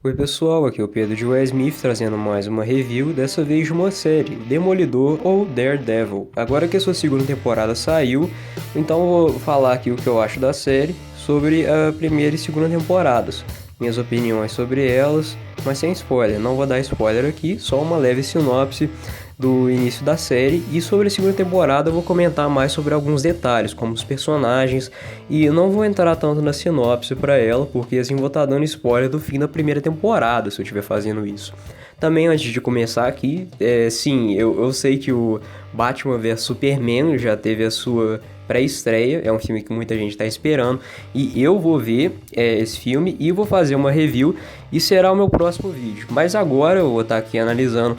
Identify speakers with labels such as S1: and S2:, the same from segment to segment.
S1: Oi pessoal, aqui é o Pedro de Will Smith trazendo mais uma review, dessa vez de uma série, Demolidor ou Daredevil. Agora que a sua segunda temporada saiu, então eu vou falar aqui o que eu acho da série sobre a primeira e segunda temporadas, minhas opiniões sobre elas, mas sem spoiler, não vou dar spoiler aqui, só uma leve sinopse do início da série, e sobre a segunda temporada eu vou comentar mais sobre alguns detalhes, como os personagens, e eu não vou entrar tanto na sinopse para ela, porque assim vou estar dando spoiler do fim da primeira temporada se eu estiver fazendo isso. Também antes de começar aqui, sim, eu sei que o Batman vs Superman já teve a sua pré-estreia, é um filme que muita gente está esperando, e eu vou ver esse filme e vou fazer uma review, e será o meu próximo vídeo. Mas agora eu vou estar aqui analisando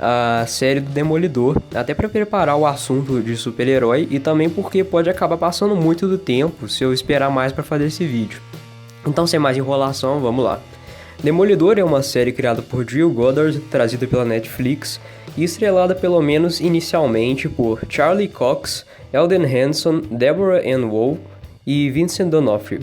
S1: a série do Demolidor, até para preparar o assunto de super-herói e também porque pode acabar passando muito do tempo se eu esperar mais para fazer esse vídeo. Então, sem mais enrolação, vamos lá. Demolidor é uma série criada por Jill Goddard, trazida pela Netflix e estrelada pelo menos inicialmente por Charlie Cox, Eldon Henson, Deborah Ann Woll e Vincent D'Onofrio.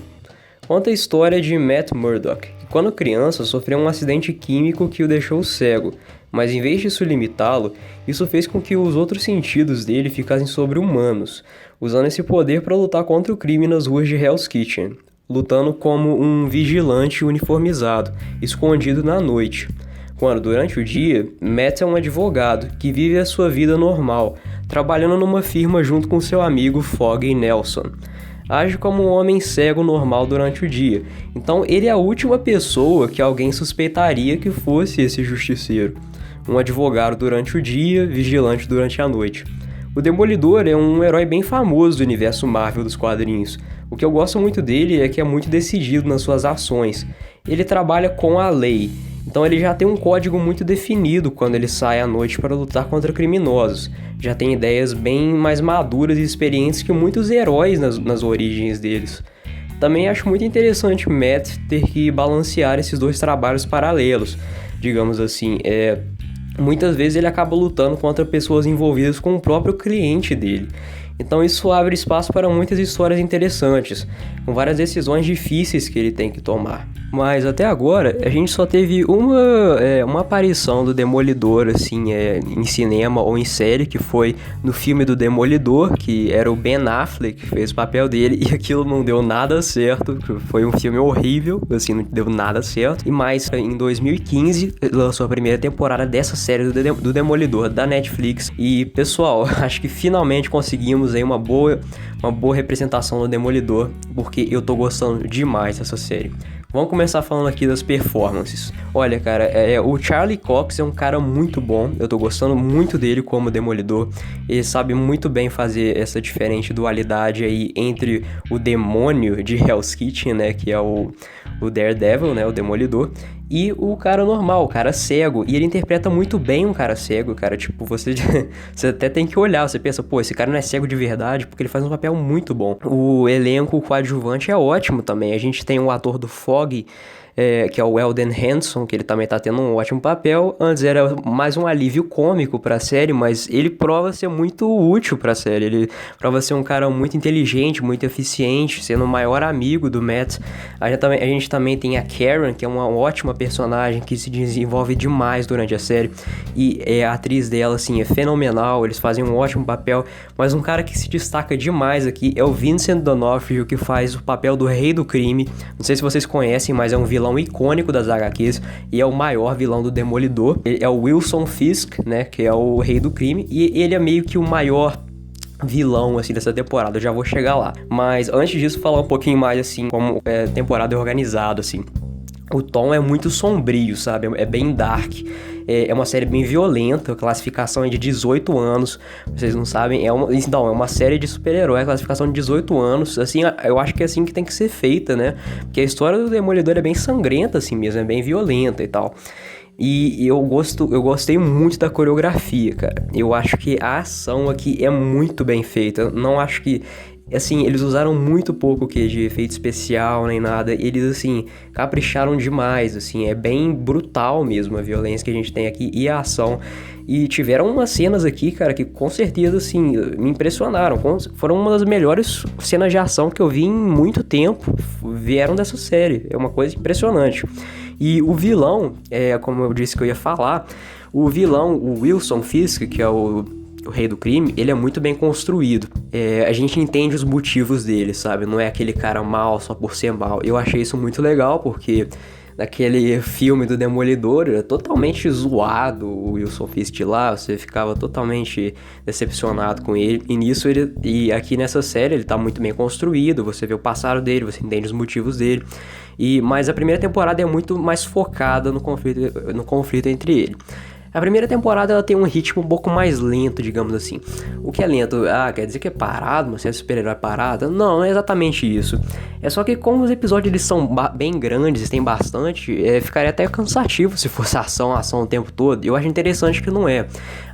S1: Conta a história de Matt Murdock, que quando criança sofreu um acidente químico que o deixou cego, mas em vez disso limitá-lo, isso fez com que os outros sentidos dele ficassem sobre-humanos, usando esse poder para lutar contra o crime nas ruas de Hell's Kitchen, lutando como um vigilante uniformizado, escondido na noite. Quando, durante o dia, Matt é um advogado que vive a sua vida normal, trabalhando numa firma junto com seu amigo Foggy Nelson. Age como um homem cego normal durante o dia, então ele é a última pessoa que alguém suspeitaria que fosse esse justiceiro. Um advogado durante o dia, vigilante durante a noite. O Demolidor é um herói bem famoso do universo Marvel dos quadrinhos. O que eu gosto muito dele é que é muito decidido nas suas ações. Ele trabalha com a lei, então ele já tem um código muito definido quando ele sai à noite para lutar contra criminosos. Já tem ideias bem mais maduras e experientes que muitos heróis nas origens deles. Também acho muito interessante Matt ter que balancear esses dois trabalhos paralelos, digamos assim. Muitas vezes ele acaba lutando contra pessoas envolvidas com o próprio cliente dele. Então isso abre espaço para muitas histórias interessantes, com várias decisões difíceis que ele tem que tomar. Mas até agora a gente só teve uma aparição do Demolidor assim, em cinema ou em série, que foi no filme do Demolidor, que era o Ben Affleck que fez o papel dele, e aquilo não deu nada certo, foi um filme horrível, assim, não deu nada certo. E mais, em 2015 lançou a primeira temporada dessa série do Demolidor da Netflix, e pessoal, acho que finalmente conseguimos aí uma boa representação do Demolidor, porque eu tô gostando demais dessa série. Vamos começar falando aqui das performances. Olha, cara, o Charlie Cox é um cara muito bom. Eu tô gostando muito dele como Demolidor. Ele sabe muito bem fazer essa diferente dualidade aí entre o demônio de Hell's Kitchen, né, que é o Daredevil, né, o Demolidor, e o cara normal, o cara cego. E ele interpreta muito bem um cara cego, cara. Tipo, você até tem que olhar, você pensa, pô, esse cara não é cego de verdade, porque ele faz um papel muito bom. O elenco coadjuvante é ótimo também. A gente tem o ator do Foggy, que é o Eldon Henson, que ele também tá tendo um ótimo papel. Antes era mais um alívio cômico pra série, mas ele prova ser muito útil pra série. Ele prova ser um cara muito inteligente, muito eficiente, sendo o maior amigo do Matt. A gente também tem a Karen, que é uma ótima personagem que se desenvolve demais durante a série. E a atriz dela, assim, é fenomenal. Eles fazem um ótimo papel. Mas um cara que se destaca demais aqui é o Vincent D'Onofrio, que faz o papel do Rei do Crime. Não sei se vocês conhecem, mas é um vilão icônico das HQs e é o maior vilão do Demolidor. Ele é o Wilson Fisk, né, que é o Rei do Crime, e ele é meio que o maior vilão, assim, dessa temporada. Eu já vou chegar lá. Mas antes disso, falar um pouquinho mais, assim, como a temporada é organizada, assim. O tom é muito sombrio, sabe? É bem dark. É uma série bem violenta. A classificação é de 18 anos. Vocês não sabem. É uma série de super-herói. A classificação de 18 anos. Assim, eu acho que é assim que tem que ser feita, né? Porque a história do Demolidor é bem sangrenta, assim mesmo. É bem violenta e tal. E eu gostei muito da coreografia, cara. Eu acho que a ação aqui é muito bem feita. Eu não acho que... Assim, eles usaram muito pouco de efeito especial, nem nada. Eles, assim, capricharam demais, assim. É bem brutal mesmo a violência que a gente tem aqui e a ação. E tiveram umas cenas aqui, cara, que com certeza, assim, me impressionaram. Foram uma das melhores cenas de ação que eu vi em muito tempo. Vieram dessa série. É uma coisa impressionante. E o vilão, como eu disse que eu ia falar, o vilão, o Wilson Fisk, que é o rei do crime, ele é muito bem construído. A gente entende os motivos dele, sabe? Não é aquele cara mal só por ser mal. Eu achei isso muito legal, porque naquele filme do Demolidor era totalmente zoado o Wilson Fisk lá, você ficava totalmente decepcionado com ele. E aqui nessa série ele tá muito bem construído, você vê o passado dele, você entende os motivos dele. Mas a primeira temporada é muito mais focada no conflito entre ele. A primeira temporada ela tem um ritmo um pouco mais lento, digamos assim. O que é lento? Quer dizer que é parado? Você é super-herói parado? Não é exatamente isso. É só que como os episódios eles são bem grandes, tem bastante, ficaria até cansativo se fosse ação o tempo todo. Eu acho interessante que não é.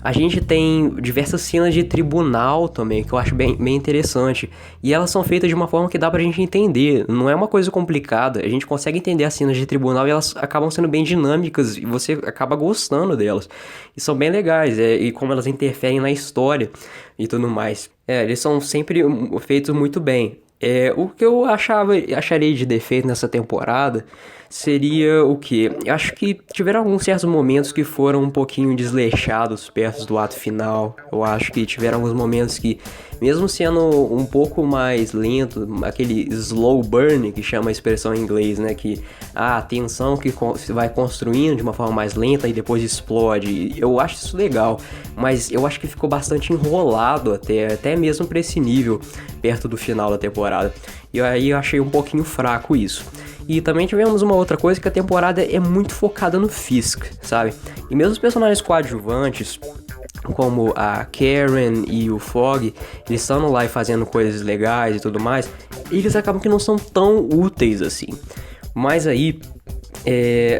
S1: A gente tem diversas cenas de tribunal também, que eu acho bem interessante. E elas são feitas de uma forma que dá pra gente entender. Não é uma coisa complicada. A gente consegue entender as cenas de tribunal e elas acabam sendo bem dinâmicas e você acaba gostando delas. E são bem legais, e como elas interferem na história e tudo mais. Eles são sempre feitos muito bem. O que eu acharia de defeito nessa temporada seria o quê? Eu acho que tiveram alguns certos momentos que foram um pouquinho desleixados perto do ato final. Eu acho que tiveram alguns momentos que, mesmo sendo um pouco mais lento, aquele slow burn, que chama a expressão em inglês, né? Que a tensão que vai construindo de uma forma mais lenta e depois explode. Eu acho isso legal, mas eu acho que ficou bastante enrolado até mesmo pra esse nível, perto do final da temporada. E aí eu achei um pouquinho fraco isso. E também tivemos uma outra coisa, que a temporada é muito focada no Fisk, sabe? E mesmo os personagens coadjuvantes, como a Karen e o Fogg, eles estão lá e fazendo coisas legais e tudo mais, eles acabam que não são tão úteis assim. Mas aí,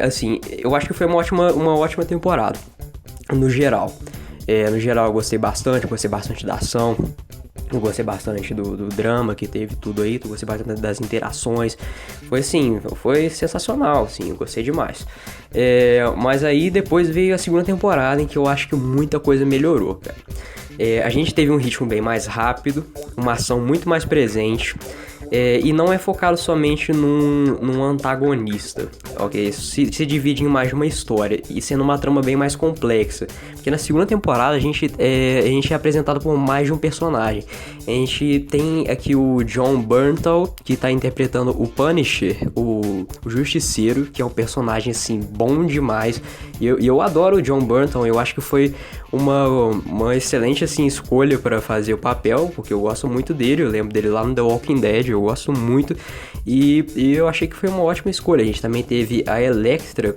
S1: assim, eu acho que foi uma ótima temporada, no geral. No geral eu gostei bastante da ação. Eu gostei bastante do drama que teve tudo aí, eu gostei bastante das interações. Foi sensacional, assim, eu gostei demais. Mas aí depois veio a segunda temporada, em que eu acho que muita coisa melhorou, cara. A gente teve um ritmo bem mais rápido, uma ação muito mais presente. E não é focado somente num antagonista, ok? Se divide em mais de uma história, e sendo uma trama bem mais complexa. Porque na segunda temporada a gente é apresentado por mais de um personagem. A gente tem aqui o Jon Bernthal, que tá interpretando o Punisher, o Justiceiro, que é um personagem, assim, bom demais. E eu adoro o Jon Bernthal, eu acho que foi uma excelente, assim, escolha para fazer o papel, porque eu gosto muito dele, eu lembro dele lá no The Walking Dead, eu gosto muito, e eu achei que foi uma ótima escolha. A gente também teve a Elektra,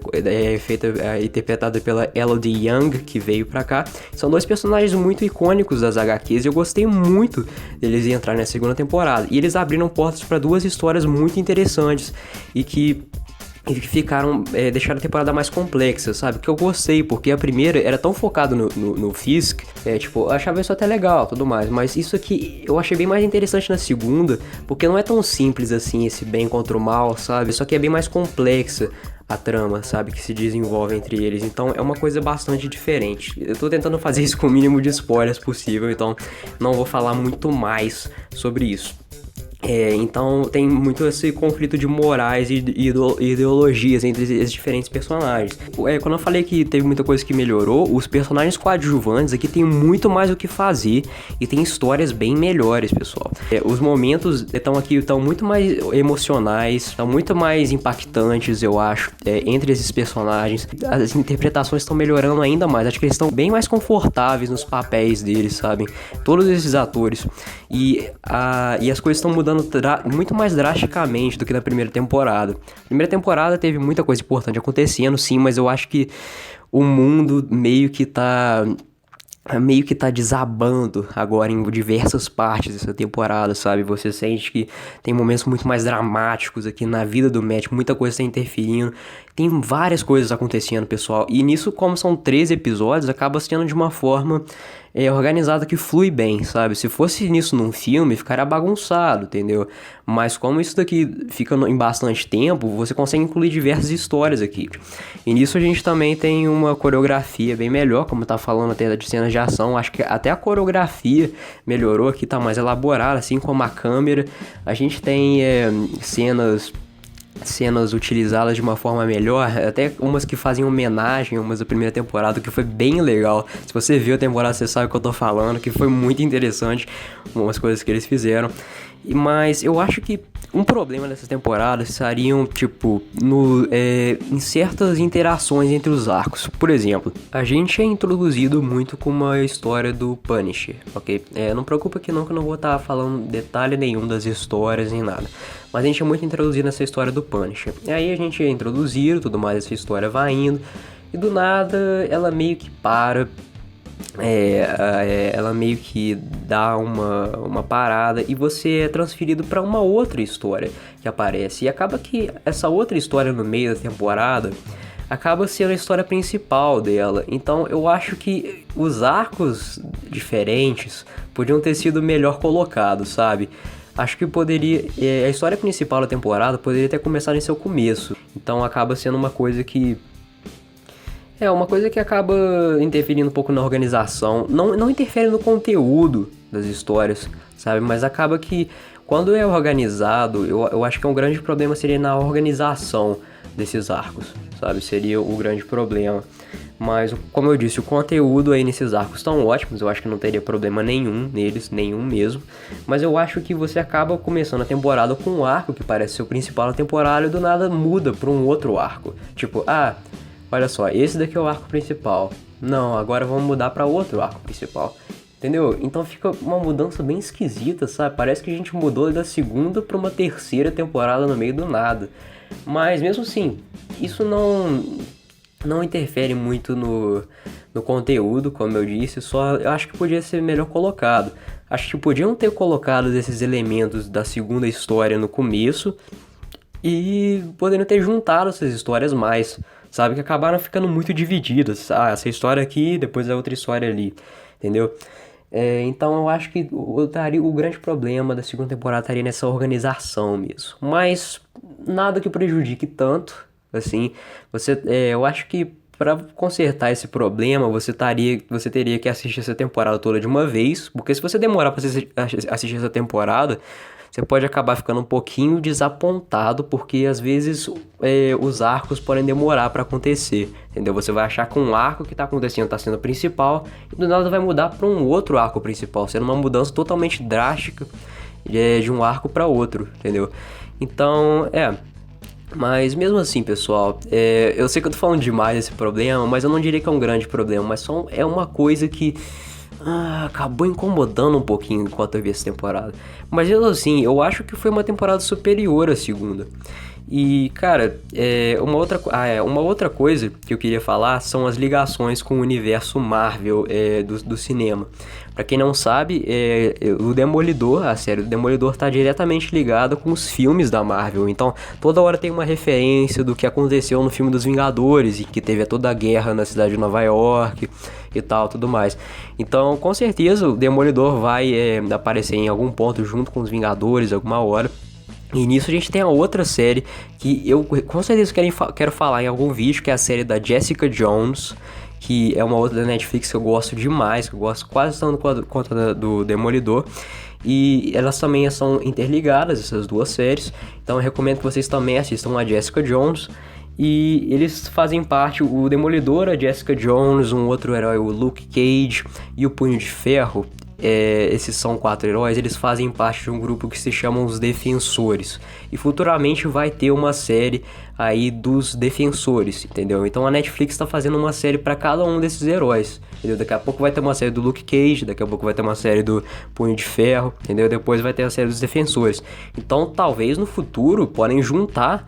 S1: interpretada pela Elodie Yung, que veio pra cá. São dois personagens muito icônicos das HQs, e eu gostei muito deles entrarem na segunda temporada, e eles abriram portas para duas histórias muito interessantes, e que deixaram a temporada mais complexa, sabe? Que eu gostei, porque a primeira era tão focada no Fisk, eu achava isso até legal, tudo mais, mas isso aqui eu achei bem mais interessante na segunda, porque não é tão simples assim, esse bem contra o mal, sabe? Só que é bem mais complexa a trama, sabe? Que se desenvolve entre eles, então é uma coisa bastante diferente. Eu tô tentando fazer isso com o mínimo de spoilers possível, então não vou falar muito mais sobre isso. Então tem muito esse conflito de morais e ideologias entre esses diferentes personagens. Quando eu falei que teve muita coisa que melhorou, os personagens coadjuvantes aqui tem muito mais o que fazer e tem histórias bem melhores, pessoal. Os momentos estão muito mais emocionais, estão muito mais impactantes, eu acho, entre esses personagens. As interpretações estão melhorando ainda mais, acho que eles estão bem mais confortáveis nos papéis deles, sabe? Todos esses atores. E as coisas estão mudando muito mais drasticamente do que na primeira temporada. Na primeira temporada teve muita coisa importante acontecendo, sim, mas eu acho que o mundo meio que tá desabando agora em diversas partes dessa temporada, sabe? Você sente que tem momentos muito mais dramáticos aqui na vida do Matt, muita coisa está interferindo, tem várias coisas acontecendo, pessoal. E nisso, como são 13 episódios, acaba sendo de uma forma organizada que flui bem, sabe? Se fosse nisso num filme, ficaria bagunçado, entendeu? Mas como isso daqui fica em bastante tempo, você consegue incluir diversas histórias aqui. E nisso a gente também tem uma coreografia bem melhor, como tá falando até de cenas de ação. Acho que até a coreografia melhorou aqui, tá mais elaborada, assim como a câmera. A gente tem cenas cenas utilizadas de uma forma melhor, até umas que fazem homenagem, umas da primeira temporada, que foi bem legal. Se você viu a temporada, você sabe o que eu tô falando, que foi muito interessante, umas coisas que eles fizeram. Mas eu acho que um problema dessas temporadas seriam, tipo, em certas interações entre os arcos. Por exemplo, a gente é introduzido muito com uma história do Punisher, ok? Não preocupa que eu não vou estar falando detalhe nenhum das histórias nem nada. Mas a gente é muito introduzido nessa história do Punisher. E aí a gente é introduzido, tudo mais, essa história vai indo. E do nada, ela meio que para... ela meio que dá uma parada e você é transferido para uma outra história que aparece. E acaba que essa outra história no meio da temporada acaba sendo a história principal dela. Então eu acho que os arcos diferentes podiam ter sido melhor colocados, sabe? Acho que poderia... a história principal da temporada poderia ter começado em seu começo. Então acaba sendo uma coisa que... uma coisa que acaba interferindo um pouco na organização. Não interfere no conteúdo das histórias, sabe? Mas acaba que quando é organizado, eu acho que um grande problema seria na organização desses arcos, sabe? Seria o grande problema. Mas, como eu disse, o conteúdo aí nesses arcos estão ótimos. Eu acho que não teria problema nenhum neles, nenhum mesmo. Mas eu acho que você acaba começando a temporada com um arco que parece ser o principal da temporada e do nada muda para um outro arco. Tipo, olha só, esse daqui é o arco principal. Não, agora vamos mudar para outro arco principal. Entendeu? Então fica uma mudança bem esquisita, sabe? Parece que a gente mudou da segunda para uma terceira temporada no meio do nada. Mas mesmo assim, isso não interfere muito no conteúdo, como eu disse. Só eu acho que podia ser melhor colocado. Acho que podiam ter colocado esses elementos da segunda história no começo e poderiam ter juntado essas histórias mais, sabe? Que acabaram ficando muito divididas. Essa história aqui, depois a outra história ali, entendeu? Então eu acho que o grande problema da segunda temporada estaria nessa organização mesmo. Mas nada que prejudique tanto, assim. Eu acho que para consertar esse problema, você teria que assistir essa temporada toda de uma vez. Porque se você demorar para assistir essa temporada, você pode acabar ficando um pouquinho desapontado, porque às vezes os arcos podem demorar para acontecer, entendeu? Você vai achar que um arco que tá acontecendo tá sendo o principal e do nada vai mudar para um outro arco principal, sendo uma mudança totalmente drástica de um arco para outro, entendeu? Então, mas mesmo assim, pessoal, eu sei que eu tô falando demais desse problema, mas eu não diria que é um grande problema, mas só é uma coisa que acabou incomodando um pouquinho enquanto eu vi essa temporada. Mas mesmo assim, eu acho que foi uma temporada superior à segunda. E, cara, uma outra coisa que eu queria falar são as ligações com o universo Marvel do cinema. Pra quem não sabe, o Demolidor, a série do Demolidor tá diretamente ligada com os filmes da Marvel. Então, toda hora tem uma referência do que aconteceu no filme dos Vingadores, e que teve toda a guerra na cidade de Nova York e tal, tudo mais. Então, com certeza, o Demolidor vai aparecer em algum ponto junto com os Vingadores, alguma hora. E nisso a gente tem a outra série que eu com certeza quero falar em algum vídeo, que é a série da Jessica Jones, que é uma outra da Netflix que eu gosto demais, que eu gosto quase tanto quanto do Demolidor. E elas também são interligadas, essas duas séries. Então eu recomendo que vocês também assistam a Jessica Jones. E eles fazem parte, o Demolidor, a Jessica Jones, um outro herói, o Luke Cage e o Punho de Ferro. Esses são 4 heróis, eles fazem parte de um grupo que se chama os Defensores. E futuramente vai ter uma série aí dos Defensores, entendeu? Então a Netflix está fazendo uma série para cada um desses heróis, entendeu? Daqui a pouco vai ter uma série do Luke Cage, daqui a pouco vai ter uma série do Punho de Ferro, entendeu? Depois vai ter a série dos Defensores. Então talvez no futuro podem juntar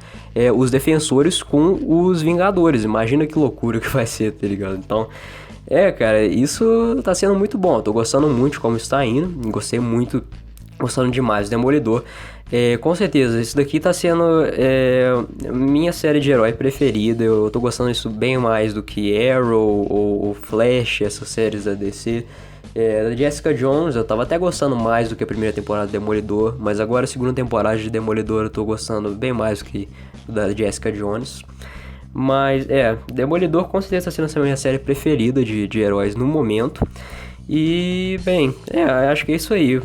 S1: os Defensores com os Vingadores. Imagina que loucura que vai ser, tá ligado? Então... cara, isso tá sendo muito bom. Eu tô gostando muito de como está indo. Gostando demais do Demolidor. Com certeza, isso daqui tá sendo minha série de herói preferida. Eu tô gostando disso bem mais do que Arrow ou Flash, essas séries da DC. Da Jessica Jones, eu tava até gostando mais do que a primeira temporada de Demolidor. Mas agora a segunda temporada de Demolidor eu tô gostando bem mais do que da Jessica Jones. Mas, Demolidor com certeza está sendo a minha série preferida de heróis no momento. E, bem, acho que é isso aí.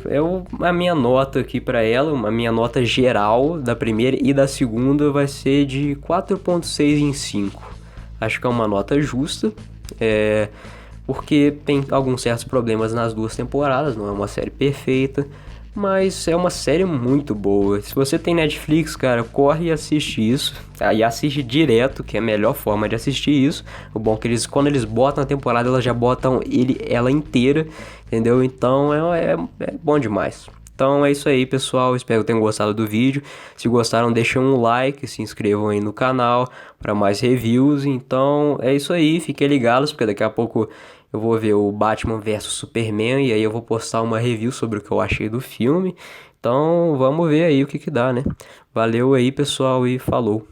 S1: A minha nota aqui pra ela, a minha nota geral da primeira e da segunda vai ser de 4,6 em 5. Acho que é uma nota justa, porque tem alguns certos problemas nas duas temporadas, não é uma série perfeita, mas é uma série muito boa. Se você tem Netflix, cara, corre e assiste isso. E assiste direto, que é a melhor forma de assistir isso. O bom é que quando eles botam a temporada, elas já botam ela inteira, entendeu? Então é bom demais. Então é isso aí, pessoal. Espero que tenham gostado do vídeo. Se gostaram, deixem um like, se inscrevam aí no canal para mais reviews. Então é isso aí, fiquem ligados, porque daqui a pouco eu vou ver o Batman versus Superman e aí eu vou postar uma review sobre o que eu achei do filme. Então vamos ver aí o que dá, né? Valeu aí, pessoal, e falou!